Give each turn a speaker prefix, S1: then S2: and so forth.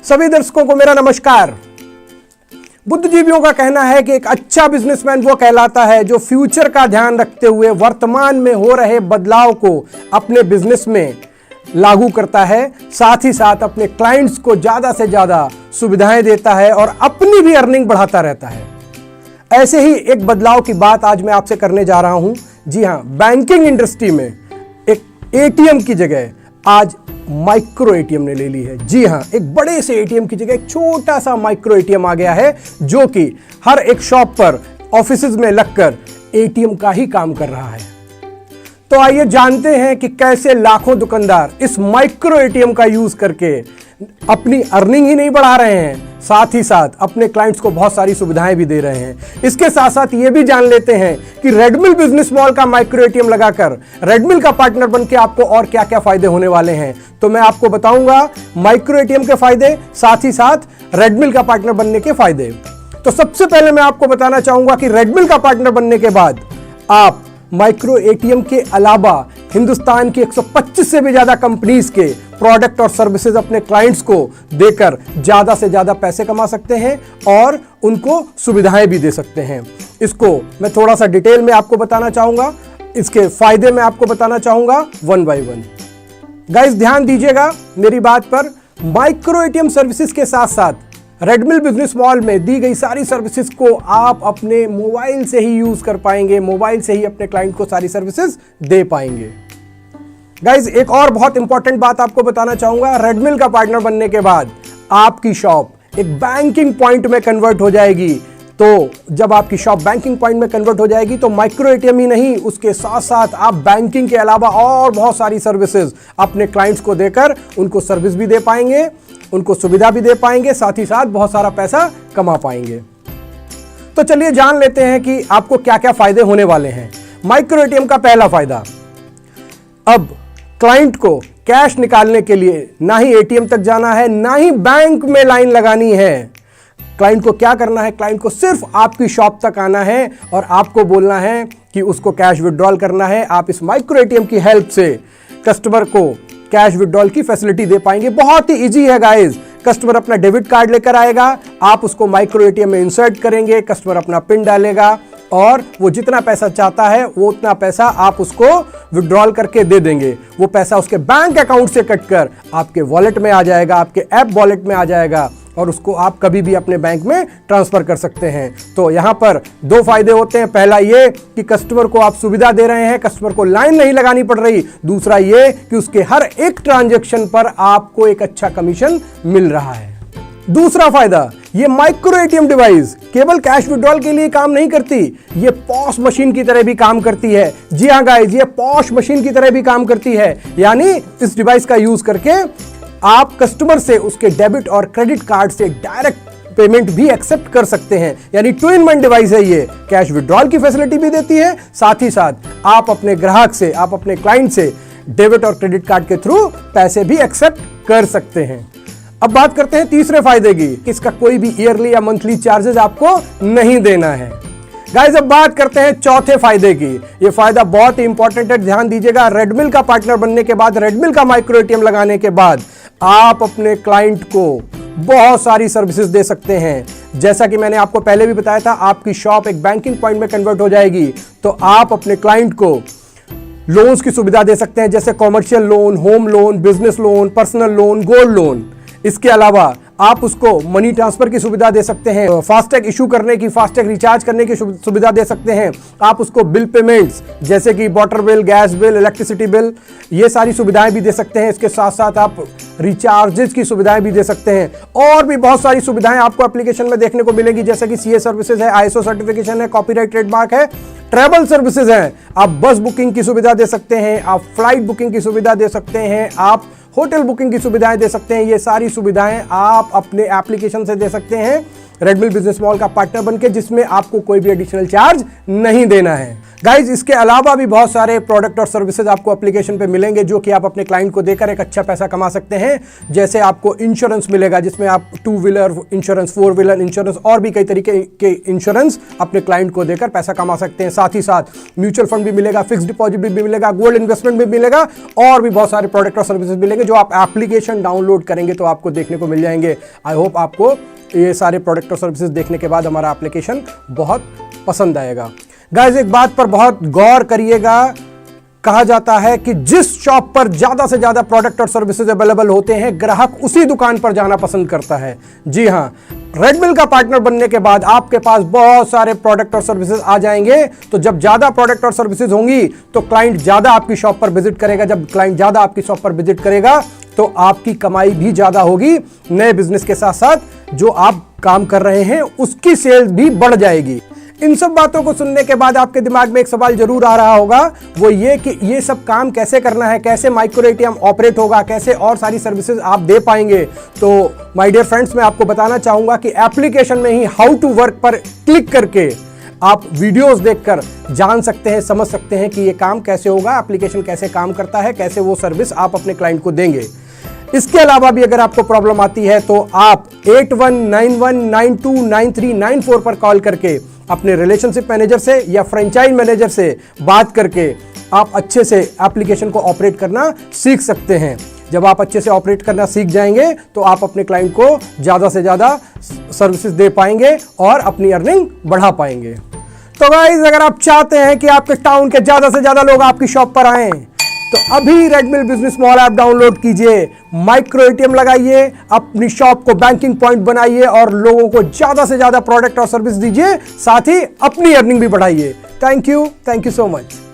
S1: सभी दर्शकों को मेरा नमस्कार। बुद्धिजीवियों का कहना है कि एक अच्छा बिजनेसमैन वो कहलाता है जो फ्यूचर का ध्यान रखते हुए वर्तमान में हो रहे बदलाव को अपने बिजनेस में लागू करता है, साथ ही साथ अपने क्लाइंट्स को ज्यादा से ज्यादा सुविधाएं देता है और अपनी भी अर्निंग बढ़ाता रहता है। ऐसे ही एक बदलाव की बात आज मैं आपसे करने जा रहा हूं। जी हां, बैंकिंग इंडस्ट्री में एक एटीएम की जगह आज माइक्रो एटीएम ने ले ली है। जी हां, एक बड़े से एटीएम की जगह एक छोटा सा माइक्रो एटीएम आ गया है जो कि हर एक शॉप पर ऑफिसेज में लगकर एटीएम का ही काम कर रहा है। तो आइए जानते हैं कि कैसे लाखों दुकानदार इस माइक्रो एटीएम का यूज करके अपनी अर्निंग ही नहीं बढ़ा रहे हैं, साथ ही साथ अपने क्लाइंट्स को बहुत सारी सुविधाएं भी दे रहे हैं। इसके साथ साथ ये भी जान लेते हैं कि रेडमिल बिजनेस मॉल का माइक्रो एटीएम लगाकर रेडमिल का पार्टनर बनके आपको और क्या क्या फायदे होने वाले हैं। तो मैं आपको बताऊंगा माइक्रो एटीएम के फायदे, साथ ही साथ रेडमिल का पार्टनर बनने के फायदे। तो सबसे पहले मैं आपको बताना चाहूंगा कि रेडमिल का पार्टनर बनने के बाद आप माइक्रो एटीएम के अलावा हिंदुस्तान की 125 से भी ज्यादा कंपनीज के प्रोडक्ट और सर्विसेज अपने क्लाइंट्स को देकर ज्यादा से ज्यादा पैसे कमा सकते हैं और उनको सुविधाएं भी दे सकते हैं। इसको मैं थोड़ा सा डिटेल में आपको बताना चाहूंगा, इसके फायदे मैं आपको बताना चाहूंगा वन बाय वन। गाइस ध्यान दीजिएगा मेरी बात पर। माइक्रो एटीएम सर्विसेज के साथ साथ रेडमिल बिजनेस मॉल में दी गई सारी सर्विसेज को आप अपने मोबाइल से ही यूज कर पाएंगे, मोबाइल से ही अपने क्लाइंट को सारी सर्विसेज दे पाएंगे। गाइज एक और बहुत इंपॉर्टेंट बात आपको बताना चाहूंगा, रेडमिल का पार्टनर बनने के बाद आपकी शॉप एक बैंकिंग पॉइंट में कन्वर्ट हो जाएगी। तो जब आपकी शॉप बैंकिंग पॉइंट में कन्वर्ट हो जाएगी तो माइक्रो एटीएम ही नहीं, उसके साथ साथ आप बैंकिंग के अलावा और बहुत सारी सर्विसेज अपने क्लाइंट्स को देकर उनको सर्विस भी दे पाएंगे, उनको सुविधा भी दे पाएंगे, साथ ही साथ बहुत सारा पैसा कमा पाएंगे। तो चलिए जान लेते हैं कि आपको क्या क्या फायदे होने वाले हैं। माइक्रो एटीएम का पहला फायदा, अब क्लाइंट को कैश निकालने के लिए ना ही एटीएम तक जाना है, ना ही बैंक में लाइन लगानी है। क्लाइंट को क्या करना है, क्लाइंट को सिर्फ आपकी शॉप तक आना है और आपको बोलना है कि उसको कैश विड्रॉल करना है। आप इस माइक्रो एटीएम की हेल्प से कस्टमर को कैश विड्रॉल की फैसिलिटी दे पाएंगे। बहुत ही इजी है गाइस। कस्टमर अपना डेबिट कार्ड लेकर आएगा, आप उसको माइक्रो एटीएम में इंसर्ट करेंगे, कस्टमर अपना पिन डालेगा और वो जितना पैसा चाहता है वो उतना पैसा आप उसको विड्रॉल करके दे देंगे। वो पैसा उसके बैंक अकाउंट से कटकर आपके वॉलेट में आ जाएगा, आपके ऐप वॉलेट में आ जाएगा और उसको आप कभी भी अपने बैंक में ट्रांसफर कर सकते हैं। तो यहां पर दो फायदे होते हैं। पहला ये कि कस्टमर को आप सुविधा दे रहे हैं, कस्टमर को लाइन नहीं लगानी पड़ रही। दूसरा ये कि उसके हर एक ट्रांजैक्शन पर आपको एक अच्छा कमीशन मिल रहा है। दूसरा फायदा, ये माइक्रो एटीएम डिवाइस केवल कैश विड्रॉल के लिए काम नहीं करती, ये पॉश मशीन की तरह भी काम करती है। जी हां गाइस, ये पॉश मशीन की तरह भी काम करती है। यानी इस डिवाइस का यूज करके आप कस्टमर से उसके डेबिट और क्रेडिट कार्ड से डायरेक्ट पेमेंट भी एक्सेप्ट कर सकते हैं। यानी टू इन वन डिवाइस है ये, कैश विड्रॉल की फैसिलिटी भी देती है, साथ ही साथ आप अपने ग्राहक से, आप अपने क्लाइंट से डेबिट और क्रेडिट कार्ड के थ्रू पैसे भी एक्सेप्ट कर सकते हैं। अब बात करते हैं तीसरे फायदे की, इसका कोई भी ईयरली या मंथली चार्जेस आपको नहीं देना है। गाइस अब बात करते हैं चौथे फायदे की। ये फायदा बहुत ही इंपॉर्टेंट है, ध्यान दीजिएगा। रेडमिल का पार्टनर बनने के बाद, रेडमिल का माइक्रो एटीएम लगाने के बाद आप अपने क्लाइंट को बहुत सारी सर्विसेज दे सकते हैं। जैसा कि मैंने आपको पहले भी बताया था, आपकी शॉप एक बैंकिंग पॉइंट में कन्वर्ट हो जाएगी तो आप अपने क्लाइंट को लोन्स की सुविधा दे सकते हैं, जैसे commercial loan, home loan, business loan, personal loan, gold loan. इसके अलावा आप उसको मनी ट्रांसफर की सुविधा दे सकते हैं, फास्टैग इशू करने की, फास्टैग रिचार्ज करने की सुविधा दे सकते हैं। आप उसको बिल पेमेंट्स जैसे कि water bill, gas bill, electricity bill, ये सारी सुविधाएं भी दे सकते हैं। इसके साथ साथ आप रिचार्जेस की सुविधाएं भी दे सकते हैं और भी बहुत सारी सुविधाएं आपको एप्लीकेशन में देखने को मिलेगी, जैसे कि सीए सर्विसेज है, आईएसओ सर्टिफिकेशन है, कॉपीराइट ट्रेडमार्क है, ट्रैवल सर्विसेज है। आप बस बुकिंग की सुविधा दे सकते हैं, आप फ्लाइट बुकिंग की सुविधा दे सकते हैं, आप होटल बुकिंग की सुविधाएं दे सकते हैं। ये सारी सुविधाएं आप अपने एप्लीकेशन से दे सकते हैं रेडमिल बिजनेस मॉल का पार्टनर बनके, जिसमें आपको कोई भी एडिशनल चार्ज नहीं देना है। गाइज इसके अलावा भी बहुत सारे प्रोडक्ट और सर्विसेज आपको एप्लीकेशन पे मिलेंगे जो कि आप अपने क्लाइंट को देकर एक अच्छा पैसा कमा सकते हैं। जैसे आपको इंश्योरेंस मिलेगा जिसमें आप 2 व्हीलर इंश्योरेंस, 4 व्हीलर इंश्योरेंस और भी कई तरीके के इंश्योरेंस अपने क्लाइंट को देकर पैसा कमा सकते हैं। साथ ही साथ म्यूचुअल फंड भी मिलेगा, फिक्स डिपॉजिट भी मिलेगा, गोल्ड इन्वेस्टमेंट भी मिलेगा और भी बहुत सारे प्रोडक्ट और सर्विसेज मिलेंगे जो आप एप्लीकेशन डाउनलोड करेंगे तो आपको देखने को मिल जाएंगे। आई होप आपको ये सारे प्रोडक्ट और सर्विसेज देखने के बाद हमारा एप्लीकेशन बहुत पसंद आएगा। गाइस एक बात पर बहुत गौर करिएगा, कहा जाता है कि जिस शॉप पर ज्यादा से ज्यादा प्रोडक्ट और सर्विसेज अवेलेबल होते हैं ग्राहक उसी दुकान पर जाना पसंद करता है। जी हां, रेडमिल का पार्टनर बनने के बाद आपके पास बहुत सारे प्रोडक्ट और सर्विसेज आ जाएंगे। तो जब ज्यादा प्रोडक्ट और सर्विसेज होंगी तो क्लाइंट ज्यादा आपकी शॉप पर विजिट करेगा। जब क्लाइंट ज्यादा आपकी शॉप पर विजिट करेगा तो आपकी कमाई भी ज्यादा होगी। नए बिजनेस के साथ साथ जो आप काम कर रहे हैं उसकी सेल्स भी बढ़ जाएगी। इन सब बातों को सुनने के बाद आपके दिमाग में एक सवाल जरूर आ रहा होगा, वो ये कि ये सब काम कैसे करना है, कैसे माइक्रो एटीएम ऑपरेट होगा, कैसे और सारी सर्विसेज आप दे पाएंगे। तो माय डियर फ्रेंड्स, मैं आपको बताना चाहूंगा कि एप्लीकेशन में ही हाउ टू वर्क पर क्लिक करके आप वीडियोस देखकर जान सकते हैं, समझ सकते हैं कि ये काम कैसे होगा, एप्लीकेशन कैसे काम करता है, कैसे वो सर्विस आप अपने क्लाइंट को देंगे। इसके अलावा भी अगर आपको प्रॉब्लम आती है तो आप 8191929394 पर कॉल करके अपने रिलेशनशिप मैनेजर से या फ्रेंचाइज मैनेजर से बात करके आप अच्छे से एप्लीकेशन को ऑपरेट करना सीख सकते हैं। जब आप अच्छे से ऑपरेट करना सीख जाएंगे तो आप अपने क्लाइंट को ज़्यादा से ज़्यादा सर्विसेज दे पाएंगे और अपनी अर्निंग बढ़ा पाएंगे। तो गाइस अगर आप चाहते हैं कि आपके टाउन के ज़्यादा से ज़्यादा लोग आपकी शॉप पर आएं तो अभी रेडमिल बिजनेस मॉल ऐप डाउनलोड कीजिए, माइक्रो एटीएम लगाइए, अपनी शॉप को बैंकिंग पॉइंट बनाइए और लोगों को ज्यादा से ज्यादा प्रोडक्ट और सर्विस दीजिए, साथ ही अपनी अर्निंग भी बढ़ाइए। Thank you so much.